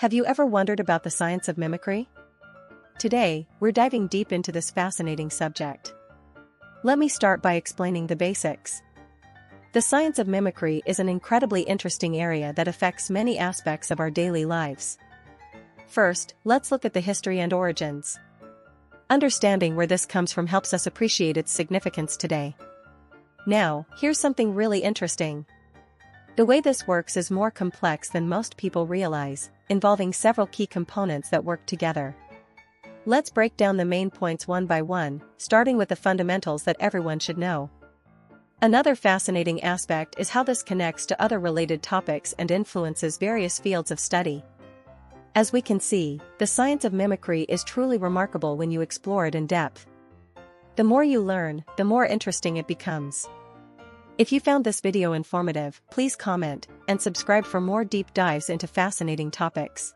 Have you ever wondered about the science of mimicry? Today, we're diving deep into this fascinating subject. Let me start by explaining the basics. The science of mimicry is an incredibly interesting area that affects many aspects of our daily lives. First, let's look at the history and origins. Understanding where this comes from helps us appreciate its significance today. Now, here's something really interesting. The way this works is more complex than most people realize, involving several key components that work together. Let's break down the main points one by one, starting with the fundamentals that everyone should know. Another fascinating aspect is how this connects to other related topics and influences various fields of study. As we can see, the science of mimicry is truly remarkable when you explore it in depth. The more you learn, the more interesting it becomes. If you found this video informative, please comment and subscribe for more deep dives into fascinating topics.